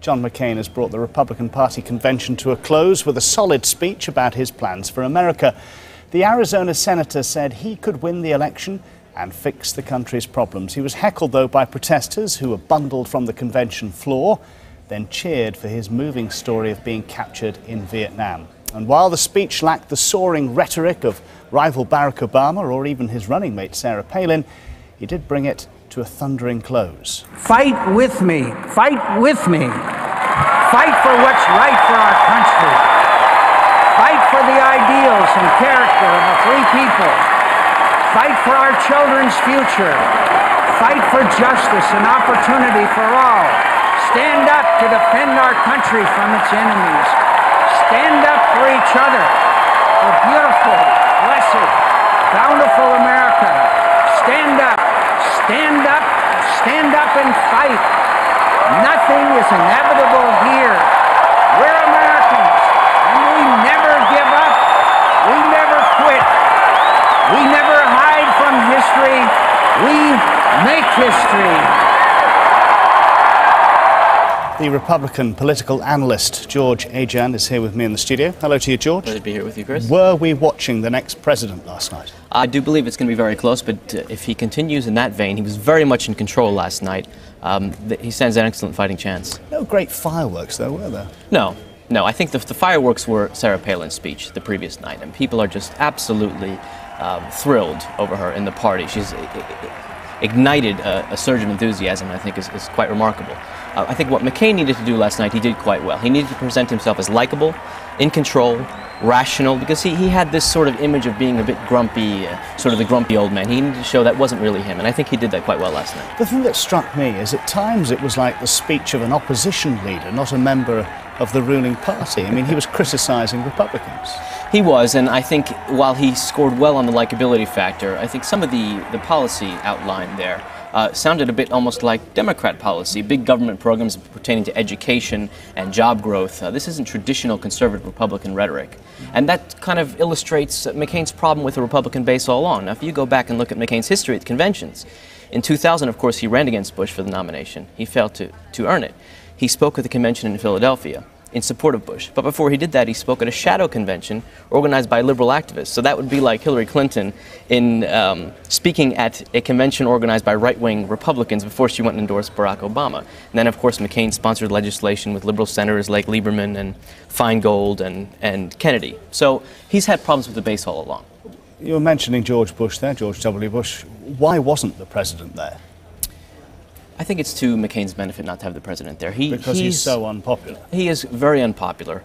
John McCain has brought the Republican Party convention to a close with a solid speech about his plans for America. The Arizona senator said he could win the election and fix the country's problems. He was heckled, though, by protesters who were bundled from the convention floor, then cheered for his moving story of being captured in Vietnam. And while the speech lacked the soaring rhetoric of rival Barack Obama or even his running mate Sarah Palin, he did bring it to a thundering close. Fight with me. Fight with me. Fight for what's right for our country. Fight for the ideals and character of the free people. Fight for our children's future. Fight for justice and opportunity for all. Stand up to defend our country from its enemies. Stand up for each other, for beautiful, blessed, bountiful America. Stand up, stand up, stand up and fight. Nothing is inevitable here. We're Americans, and we never give up. We never quit. We never hide from history. We make history. The Republican political analyst George Ajjan is here with me in the studio. Hello to you, George. Pleasure to be here with you, Chris. Were we watching the next president last night? I do believe it's going to be very close, but if he continues in that vein, he was very much in control last night. He stands an excellent fighting chance. No great fireworks, though, were there? No. I think the fireworks were Sarah Palin's speech the previous night, and people are just absolutely thrilled over her in the party. She's ignited a surge of enthusiasm, I think, is quite remarkable. I think what McCain needed to do last night, he did quite well. He needed to present himself as likable, in control, rational, because he had this sort of image of being a bit grumpy, sort of the grumpy old man. He needed to show that wasn't really him, and I think he did that quite well last night. The thing that struck me is at times it was like the speech of an opposition leader, not a member of the ruling party. I mean, he was criticising Republicans. He was, and I think while he scored well on the likability factor, I think some of the policy outlined there sounded a bit almost like Democrat policy, big government programs pertaining to education and job growth. This isn't traditional conservative Republican rhetoric. And that kind of illustrates McCain's problem with the Republican base all along. Now, if you go back and look at McCain's history at conventions, in 2000, of course, he ran against Bush for the nomination. He failed to earn it. He spoke at the convention in Philadelphia in support of Bush. But before he did that, he spoke at a shadow convention organized by liberal activists. So that would be like Hillary Clinton in speaking at a convention organized by right-wing Republicans before she went and endorsed Barack Obama. And then, of course, McCain sponsored legislation with liberal senators like Lieberman and Feingold and Kennedy. So he's had problems with the base all along. You were mentioning George Bush there, George W. Bush. Why wasn't the president there? I think it's to McCain's benefit not to have the president there. Because he's so unpopular. He is very unpopular,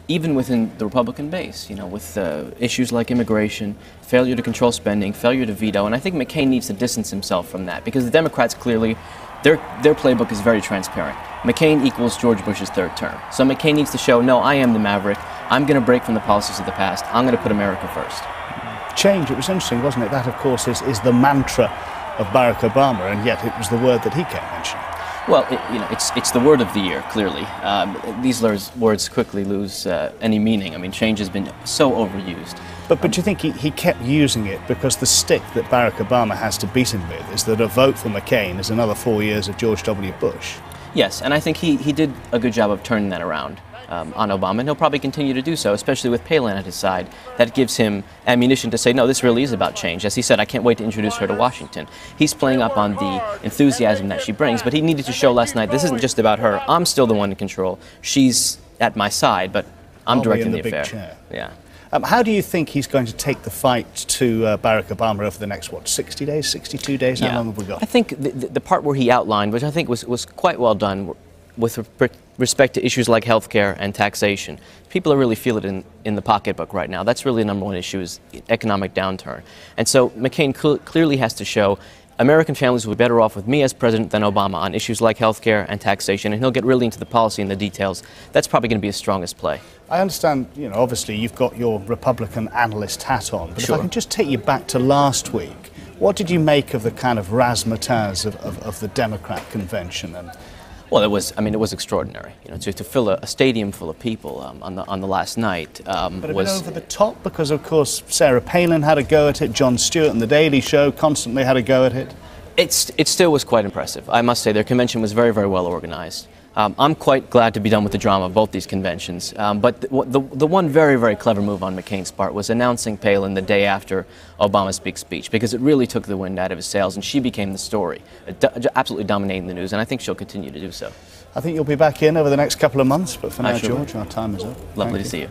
even within the Republican base, you know, with issues like immigration, failure to control spending, failure to veto, and I think McCain needs to distance himself from that because the Democrats clearly, their playbook is very transparent. McCain equals George Bush's third term. So McCain needs to show, no, I am the maverick. I'm going to break from the policies of the past. I'm going to put America first. Change, it was interesting, wasn't it? That, of course, is the mantra of Barack Obama, and yet it was the word that he kept mentioning. Well, it's the word of the year, clearly. These words quickly lose any meaning. I mean, change has been so overused. But do you think he kept using it because the stick that Barack Obama has to beat him with is that a vote for McCain is another 4 years of George W. Bush? Yes, and I think he did a good job of turning that around on Obama, and he'll probably continue to do so, especially with Palin at his side. That gives him ammunition to say, no, this really is about change. As he said, I can't wait to introduce her to Washington. He's playing up on the enthusiasm that she brings, but he needed to show last night, this isn't just about her. I'm still the one in control. She's at my side, but I'm directing the affair. Big chair. Yeah. How do you think he's going to take the fight to Barack Obama over the next, 60 days, 62 days? How long have we got? I think the part where he outlined, which I think was quite well done, with respect to issues like health care and taxation. People really feel it in the pocketbook right now. That's really the number one issue, is economic downturn. And so McCain clearly has to show American families will be better off with me as president than Obama on issues like health care and taxation, and he'll get really into the policy and the details. That's probably going to be his strongest play. I understand, obviously you've got your Republican analyst hat on, but Sure. If I can just take you back to last week, what did you make of the kind of razzmatazz of the Democrat convention? Well, it was extraordinary. To fill a stadium full of people on the last night but it was over the top because, of course, Sarah Palin had a go at it. Jon Stewart and The Daily Show constantly had a go at it. It still was quite impressive. I must say their convention was very, very well organized. I'm quite glad to be done with the drama of both these conventions. But the one very, very clever move on McCain's part was announcing Palin the day after Obama's big speech, because it really took the wind out of his sails, and she became the story, absolutely dominating the news, and I think she'll continue to do so. I think you'll be back in over the next couple of months, but for now, Sure George, our time is up. Lovely to see you.